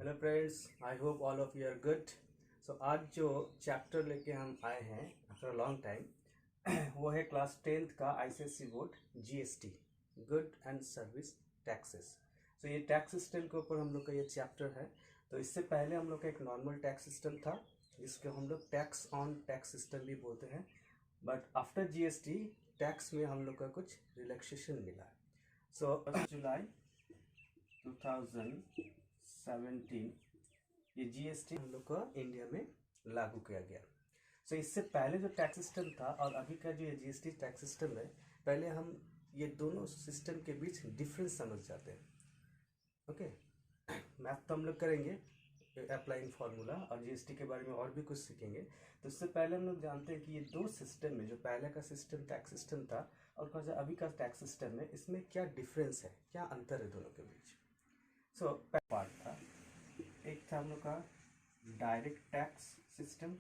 Hello friends, I hope all of you are good. So आज जो chapter लेके हम आए हैं आफ्टर लॉन्ग टाइम वो है क्लास 10th का ICSE board GST, good and service taxes. So ये टैक्स सिस्टम के ऊपर हम लोग का ये चैप्टर है। तो इससे पहले हम लोग का एक नॉर्मल टैक्स सिस्टम था जिसको हम लोग टैक्स ऑन टैक्स सिस्टम भी बोलते हैं, बट आफ्टर जीएसटी टैक्स में हम लोग का कुछ रिलैक्सेशन मिला है। सो जुलाई 2017 ये जीएसटी हम लोग को इंडिया में लागू किया गया। सो इससे पहले जो टैक्स सिस्टम था और अभी का जो ये जीएसटी टैक्स सिस्टम है, पहले हम ये दोनों सिस्टम के बीच डिफरेंस समझ जाते हैं। ओके, मैथ तो हम लोग करेंगे, अप्लाइंग फार्मूला और जीएसटी के बारे में और भी कुछ सीखेंगे। तो इससे पहले हम लोग जानते हैं कि ये दो सिस्टम में जो पहले का सिस्टम टैक्स सिस्टम था और जो अभी का टैक्स सिस्टम है, इसमें क्या डिफरेंस है, क्या अंतर है दोनों के बीच। सो पार्ट था, एक था हम लोग का डायरेक्ट टैक्स सिस्टम,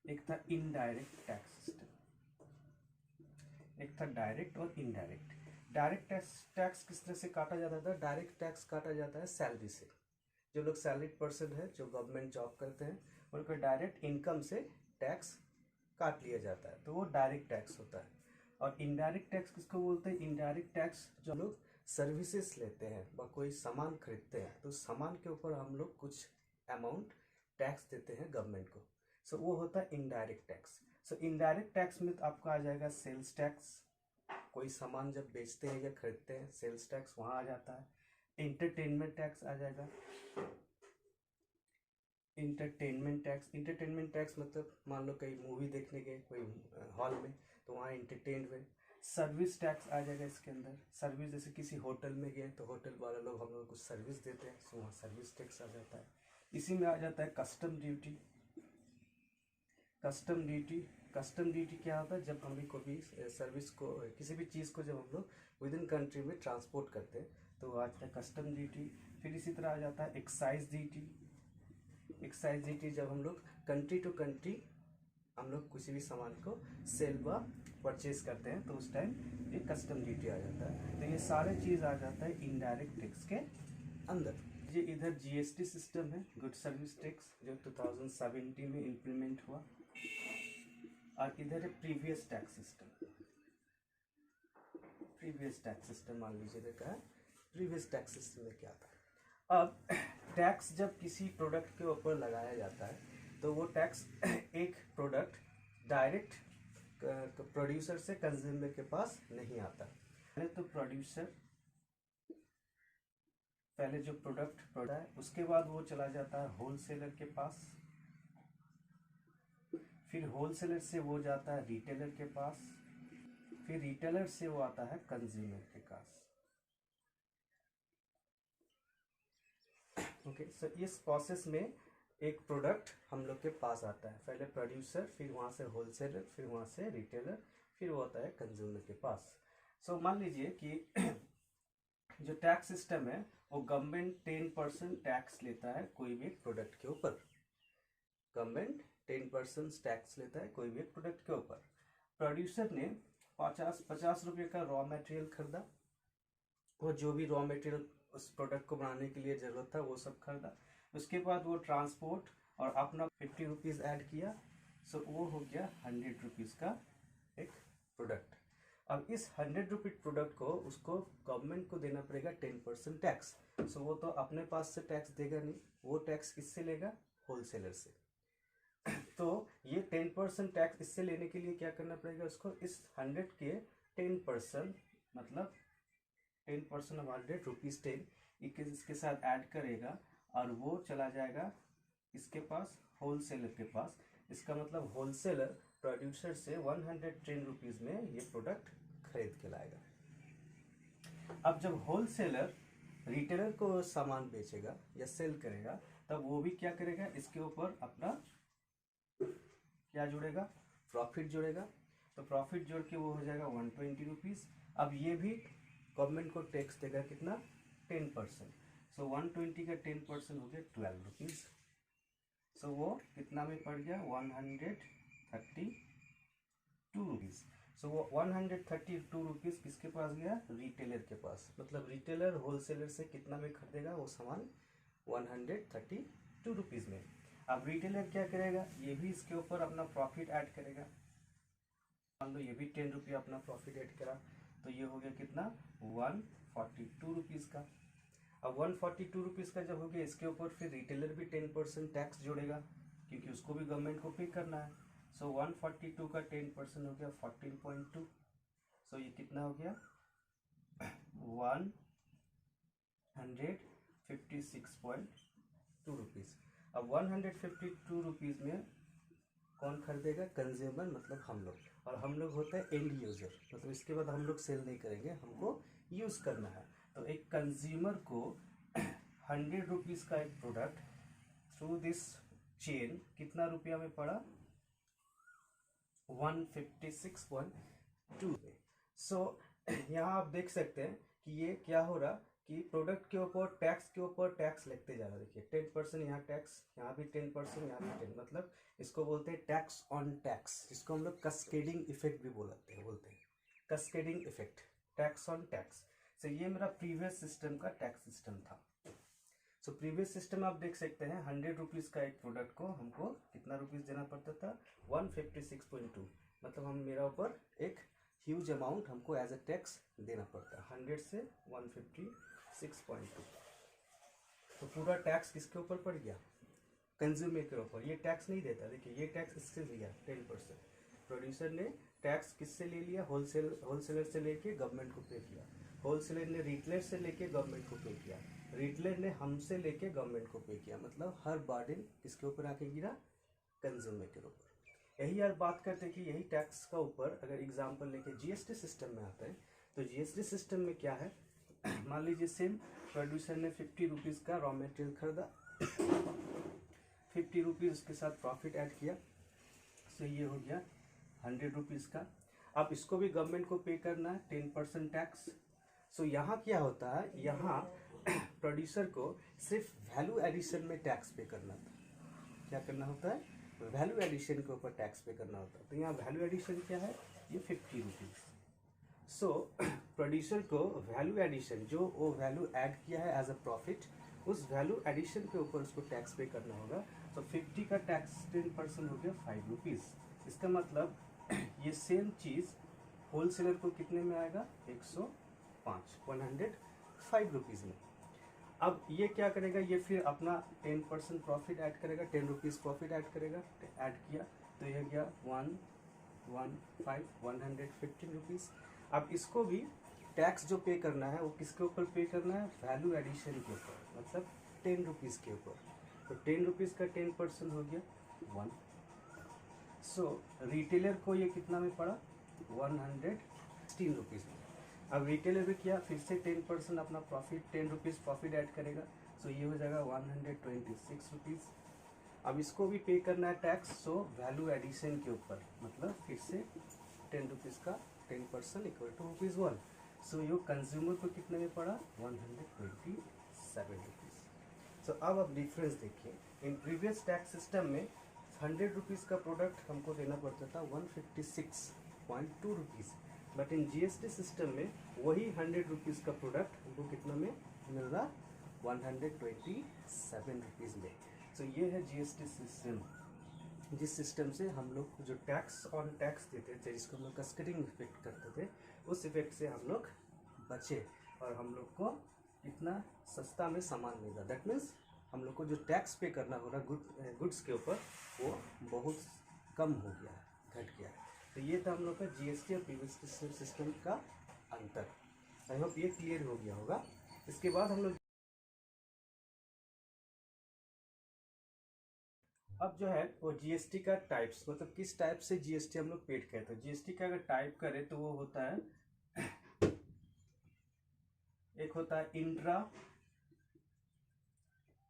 एक था इनडायरेक्ट टैक्स सिस्टम। एक था डायरेक्ट और इनडायरेक्ट। डायरेक्ट टैक्स किस तरह से काटा जाता था? डायरेक्ट टैक्स काटा जाता है सैलरी से। जो लोग सैलरीड पर्सन है, जो गवर्नमेंट जॉब करते हैं, उनको डायरेक्ट इनकम से टैक्स काट लिया जाता है, तो वो डायरेक्ट टैक्स होता है। और इनडायरेक्ट टैक्स किसको बोलते हैं? इनडायरेक्ट टैक्स जो लोग सर्विसेज लेते हैं व कोई सामान खरीदते हैं, तो सामान के ऊपर हम लोग कुछ अमाउंट टैक्स देते हैं गवर्नमेंट को। सो वो होता है इनडायरेक्ट टैक्स। सो इनडायरेक्ट टैक्स में आपका आ जाएगा सेल्स टैक्स, कोई सामान जब बेचते हैं या खरीदते हैं सेल्स टैक्स वहाँ आ जाता है। इंटरटेनमेंट टैक्स आ जाएगा, इंटरटेनमेंट टैक्स मतलब मान लो कहीं मूवी देखने गए कोई हॉल में, तो वहाँ इंटरटेन हुए। सर्विस टैक्स आ जाएगा इसके अंदर। सर्विस जैसे किसी होटल में गए तो होटल वाले लोग हम लोग को सर्विस देते हैं, तो वहाँ सर्विस टैक्स आ जाता है। इसी में आ जाता है कस्टम ड्यूटी। कस्टम ड्यूटी क्या होता है? जब हम भी कोई सर्विस को, किसी भी चीज़ को जब हम लोग विद इन कंट्री में ट्रांसपोर्ट करते हैं तो आ जाता है कस्टम ड्यूटी। फिर इसी तरह आ जाता है एक्साइज ड्यूटी। एक्साइज ड्यूटी जब हम लोग कंट्री टू कंट्री हम लोग किसी भी सामान को सेल व परचेज करते हैं तो उस टाइम ये कस्टम ड्यूटी आ जाता है। तो ये सारे चीज़ आ जाता है इनडायरेक्ट टैक्स के अंदर। ये इधर जीएसटी सिस्टम है, गुड सर्विस टैक्स, जो 2017 में इम्प्लीमेंट हुआ। और इधर है previous tax system. Previous tax system मान लीजिए का है। प्रीवियस टैक्स सिस्टम में क्या था? अब टैक्स जब किसी प्रोडक्ट के ऊपर लगाया जाता है तो वो टैक्स एक प्रोडक्ट डायरेक्ट प्रोड्यूसर से कंज्यूमर के पास नहीं आता। पहले तो प्रोड्यूसर पहले जो प्रोडक्ट है उसके बाद वो चला जाता है होलसेलर के पास, फिर होलसेलर से वो जाता है रिटेलर के पास, फिर रिटेलर से वो आता है कंज्यूमर के पास। ओके, सो इस प्रोसेस में एक प्रोडक्ट हम लोग के पास आता है, पहले प्रोड्यूसर, फिर वहाँ से होलसेलर, फिर वहाँ से रिटेलर, फिर वो आता है कंज्यूमर के पास। सो मान लीजिए कि जो टैक्स सिस्टम है वो गवर्नमेंट 10% टैक्स लेता है कोई भी प्रोडक्ट के ऊपर। गवर्नमेंट 10% टैक्स लेता है कोई भी प्रोडक्ट के ऊपर। प्रोड्यूसर ने 50 रुपये का रॉ मटेरियल खरीदा, वो जो भी रॉ मटेरियल उस प्रोडक्ट को बनाने के लिए ज़रूरत था वो सब खरीदा। उसके बाद वो ट्रांसपोर्ट और अपना 50 रुपीज़ ऐड किया, सो वो हो गया 100 रुपीज़ का एक प्रोडक्ट। अब इस 100 रुपीज़ प्रोडक्ट को उसको गवर्नमेंट को देना पड़ेगा 10% टैक्स। सो वो तो अपने पास से टैक्स देगा नहीं, वो टैक्स किससे लेगा? होलसेलर से। तो ये 10% टैक्स इससे लेने के लिए क्या करना पड़ेगा उसको? इस 100 के 10% मतलब 10% ऑफ 100 रुपीज़ 10 इसके साथ ऐड करेगा और वो चला जाएगा इसके पास, होलसेलर के पास। इसका मतलब होलसेलर प्रोड्यूसर से 110 रुपीज़ में ये प्रोडक्ट खरीद के लाएगा। अब जब होलसेलर रिटेलर को सामान बेचेगा या सेल करेगा तब वो भी क्या करेगा? इसके ऊपर अपना क्या जुड़ेगा? प्रॉफिट जुड़ेगा। तो प्रॉफिट जोड़ के वो हो जाएगा 120 रुपीज़। अब ये भी गवर्नमेंट को टैक्स देगा कितना? 10%। सो 120 का 10% हो गया 12 रुपीज़। सो वो कितना में पड़ गया? 132 रुपीज़। सो वो 132 रुपीज़ किसके पास गया? रिटेलर के पास। मतलब रिटेलर होलसेलर से कितना में खरीदेगा वो सामान? 132 में। अब रिटेलर क्या करेगा, ये भी इसके ऊपर अपना प्रॉफिट ऐड करेगा। मान लो ये भी 10 रुपया अपना प्रॉफिट ऐड करा, तो ये हो गया कितना, 142 रुपीज़ का। अब 142 रुपीज़ का जब हो गया, इसके ऊपर फिर रिटेलर भी 10% टैक्स जोड़ेगा, क्योंकि उसको भी गवर्नमेंट को पे करना है। सो 142 का 10% हो गया 14.2। सो ये कितना हो गया, 156.2 रुपीज़। अब 152 रुपीज़ में कौन खरीदेगा, कंज्यूमर मतलब हम लोग, और हम लोग होता है एंड यूजर, मतलब इसके बाद हम लोग सेल नहीं करेंगे, हमको यूज़ करना है। तो एक कंज्यूमर को 100 रुपीज़ का एक प्रोडक्ट थ्रू दिस चेन कितना रुपया में पड़ा, 156.2 में। सो यहाँ आप देख सकते हैं कि ये क्या हो रहा, कि प्रोडक्ट के ऊपर टैक्स के ऊपर टैक्स लगते जा रहा है। देखिए 10% यहाँ टैक्स, यहाँ भी 10%, यहाँ भी 10, मतलब इसको बोलते हैं टैक्स ऑन टैक्स, जिसको हम लोग कैस्केडिंग इफेक्ट भी बोलते हैं cascading effect, tax on tax. So ये मेरा प्रीवियस सिस्टम का टैक्स सिस्टम था। सो प्रीवियस सिस्टम आप देख सकते हैं, 100 रुपीज़ का एक प्रोडक्ट को हमको कितना रुपीज़ देना पड़ता था, 156.2, मतलब हम मेरा ऊपर एक ह्यूज अमाउंट हमको एज अ टैक्स देना पड़ता है, 100 से 156.2। तो पूरा टैक्स किसके ऊपर पड़ गया, कंज्यूमर के ऊपर। ये टैक्स नहीं देता, देखिए ये टैक्स इससे लिया 10%, प्रोड्यूसर ने टैक्स किससे ले लिया, होलसेलर से लेके गवर्नमेंट को पे किया, होलसेलर ने रिटेलर से लेके गवर्नमेंट को पे किया, रिटेलर ने हमसे लेके गवर्नमेंट को पे किया, मतलब हर बर्डन किसके ऊपर आके गिरा, कंज्यूमर के ऊपर। यही यार बात करते हैं कि यही टैक्स का ऊपर अगर एग्जांपल लेके जीएसटी सिस्टम में आता है, तो जीएसटी सिस्टम में क्या है, मान लीजिए सेम प्रोड्यूसर ने 50 रुपीज़ का रॉ मटेरियल खरीदा, 50 रुपीज़ उसके साथ प्रॉफिट ऐड किया, तो ये हो गया 100 रुपीज़ का। अब इसको भी गवर्नमेंट को पे करना है 10% टैक्स। सो यहाँ क्या होता है, यहाँ प्रोड्यूसर को सिर्फ वैल्यू एडिशन में टैक्स पे करना था। क्या करना होता है, वैल्यू एडिशन के ऊपर टैक्स पे करना होता है। तो यहाँ वैल्यू एडिशन क्या है, ये 50 रुपीज़। सो प्रोड्यूसर को वैल्यू एडिशन, जो वो वैल्यू ऐड किया है एज अ प्रॉफिट, उस वैल्यू एडिशन के ऊपर उसको टैक्स पे करना होगा। तो 50 का टैक्स 10% हो गया 5 रुपीज़। इसका मतलब ये सेम चीज़ होलसेलर को कितने में आएगा, 105 रुपीज़ में। अब ये क्या करेगा, ये फिर अपना 10% प्रॉफिट ऐड करेगा, 10 रुपीज़ प्रॉफिट ऐड करेगा, ऐड किया तो ये गया 115 रुपीज़। अब इसको भी टैक्स जो पे करना है वो किसके ऊपर पे करना है, वैल्यू एडिशन के ऊपर, मतलब 10 रुपीज़ के ऊपर। तो 10 रुपीज़ का 10% हो गया 1। सो रिटेलर को ये कितना में पड़ा, 116 रुपीज़ में। अब रिटेलर भी किया, फिर से 10% अपना प्रॉफिट, 10 रुपीज़ प्रॉफिट ऐड करेगा, सो ये हो जाएगा 126 रुपीज़। अब इसको भी पे करना है टैक्स, सो वैल्यू एडिशन के ऊपर, मतलब फिर से 10 रुपीज़ का 10% इक्वल टू ₹1। सो ये कंज्यूमर को कितने में पड़ा, 127 रुपीज़। सो अब आप डिफरेंस देखिए, इन प्रीवियस टैक्स सिस्टम में 100 रुपीज़ का प्रोडक्ट हमको देना पड़ता था 156.2 rupees, but in GST system में वही 100 रुपीज़ का प्रोडक्ट हमको कितना में मिल रहा, 127 रुपीज़ में। सो ये है जीएसटी सिस्टम, जिस सिस्टम से हम लोग जो टैक्स ऑन टैक्स देते थे, जिसको हम लोग कैस्केडिंग इफेक्ट करते थे, उस इफेक्ट से हम लोग बचे और हम लोग को इतना सस्ता में सामान मिल रहा। दैट मीन्स हम लोग को जो टैक्स पे करना हो रहा गुड्स के ऊपर, वो बहुत कम हो गया है, घट गया है। तो ये था हम लोग का जीएसटी और प्रीवियस सिस्टम का अंतर। आई होप ये क्लियर हो गया होगा। इसके बाद हम लोग अब जो है वो जीएसटी का टाइप्स, मतलब किस टाइप से जीएसटी हम लोग पेड करते हैं। जीएसटी का अगर टाइप करें तो वो होता है, एक होता है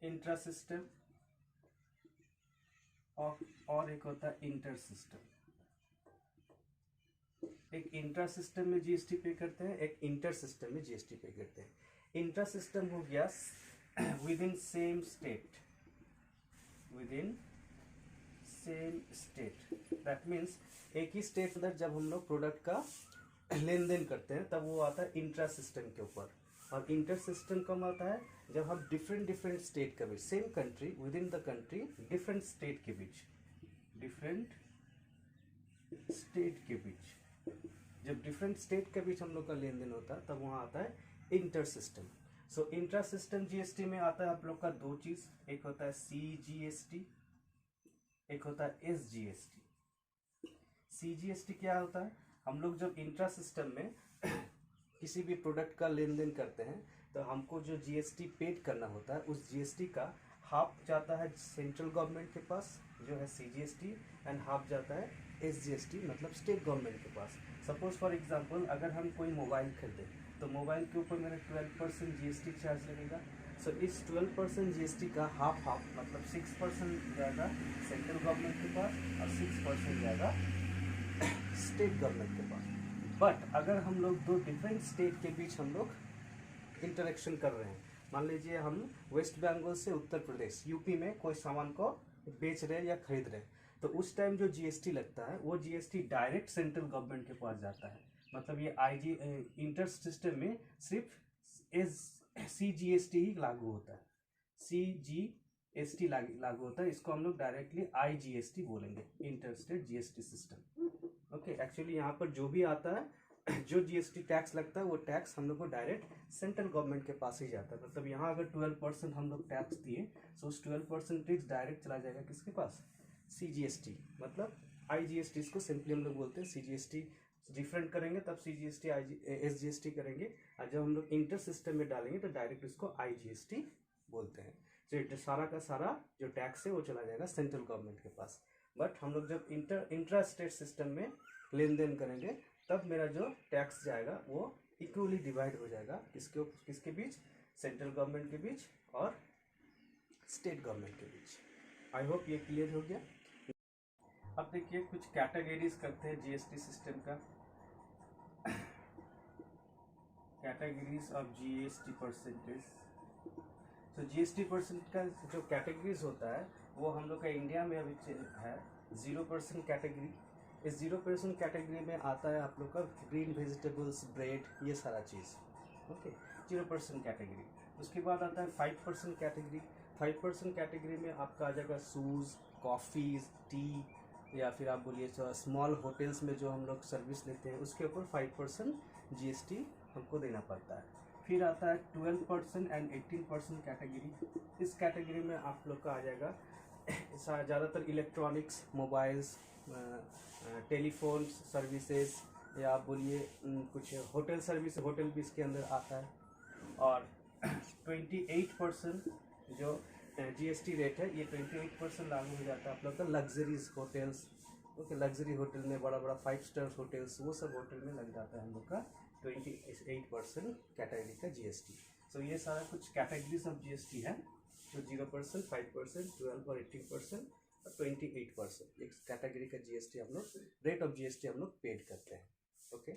इंट्रा सिस्टम और एक होता है इंटर सिस्टम। एक इंट्रा सिस्टम में जीएसटी पे करते हैं, एक इंटर सिस्टम में जीएसटी पे करते हैं। इंट्रा सिस्टम हो गया with in same state, that means एक ही स्टेट अंदर जब हम लोग प्रोडक्ट का लेन देन करते हैं तब वो आता है इंट्रा सिस्टम के ऊपर। और इंटर सिस्टम कब आता है जब हम डिफरेंट स्टेट के बीच, same country within the country different state के बीच, डिफरेंट स्टेट के बीच, जब डिफरेंट स्टेट के बीच हम लोग का लेन देन होता है तब वहाँ आता है इंटर सिस्टम। सो इंट्रा सिस्टम जीएसटी में आता है आप लोग का दो चीज, एक होता है CGST, एक होता है SGST। CGST क्या होता है, हम लोग जब इंट्रा सिस्टम में किसी भी प्रोडक्ट का लेन देन करते हैं तो हमको जो GST पेड करना होता है उस GST का हाफ जाता है सेंट्रल गवर्नमेंट के पास जो है CGST, एंड हाफ जाता है SGST मतलब स्टेट गवर्नमेंट के पास। सपोज फॉर एग्जांपल अगर हम कोई मोबाइल खरीदें तो मोबाइल के ऊपर मेरा 12% GST चार्ज लगेगा। सो इस 12% GST का हाफ मतलब 6% जाएगा सेंट्रल गवर्नमेंट के पास और 6% जाएगा स्टेट गवर्नमेंट के पास। बट अगर हम लोग दो डिफरेंट स्टेट के बीच हम लोग इंटरेक्शन कर रहे हैं, मान लीजिए हम वेस्ट बंगाल से उत्तर प्रदेश यूपी में कोई सामान को बेच रहे हैं या खरीद रहे हैं, तो उस टाइम जो GST लगता है वो GST डायरेक्ट सेंट्रल गवर्नमेंट के पास जाता है। मतलब ये इंटर सिस्टम में सिर्फ CGST ही लागू होता है, CGST लागू होता है, इसको हम लोग डायरेक्टली IGST बोलेंगे, inter state GST system. Okay, actually यहाँ पर जो भी आता है जो GST टैक्स लगता है वो टैक्स हम लोग को डायरेक्ट सेंट्रल गवर्नमेंट के पास ही जाता है। मतलब यहाँ अगर 12% हम लोग टैक्स दिए तो उस 12% टैक्स डायरेक्ट चला जाएगा किसके पास, CGST मतलब IGST, इसको सिंपली हम लोग बोलते हैं CGST। डिफरेंट करेंगे तब CGST SGST करेंगे, और जब हम लोग इंटर सिस्टम में डालेंगे तो डायरेक्ट इसको IGST बोलते हैं। तो सारा का सारा जो टैक्स है वो चला जाएगा सेंट्रल गवर्नमेंट के पास। बट हम लोग जब इंट्रा स्टेट सिस्टम में लेन देन करेंगे तब मेरा जो टैक्स जाएगा वो इक्वली डिवाइड हो जाएगा किसके बीच, सेंट्रल गवर्नमेंट के बीच और स्टेट गवर्नमेंट के बीच। आई होप ये क्लियर हो गया। अब देखिए कुछ कैटेगरीज करते हैं GST सिस्टम का। Categories of GST percentage. तो GST परसेंट का जो कैटेगरीज होता है वो हम लोग का इंडिया में अभी है 0% कैटेगरी। इस 0% कैटेगरी में आता है आप लोग का ग्रीन वेजिटेबल्स, ब्रेड, ये सारा चीज़। Okay, 0% category. उसके बाद आता है 5% कैटेगरी। 5% कैटेगरी में आपका आ जाएगा शूज़, कॉफ़ीज़, टी, या फिर आप बोलिए तो स्मॉल होटल्स में जो हम लोग सर्विस लेते हैं उसके ऊपर 5% GST हमको देना पड़ता है। फिर आता है 12% एंड 18% कैटेगरी। इस कैटेगरी में आप लोग का आ जाएगा ज़्यादातर इलेक्ट्रॉनिक्स, मोबाइल्स, टेलीफोन सर्विसेज, या आप बोलिए कुछ होटल सर्विस, होटल भी इसके अंदर आता है। और 28% जो GST रेट है ये 28% लागू हो जाता है आप लोग का luxuries hotels. Okay, luxury hotel में बड़ा 5 स्टार होटल्स, वो सब होटल में लग जाता है हम लोग का 28% कैटेगरी का GST। सो ये सारा कुछ कैटेगरीज ऑफ GST है, जो 0%, 5%, 12 और 18% और 28%। एक कैटेगरी का GST हम लोग, रेट ऑफ GST हम लोग पेड करते हैं। ओके।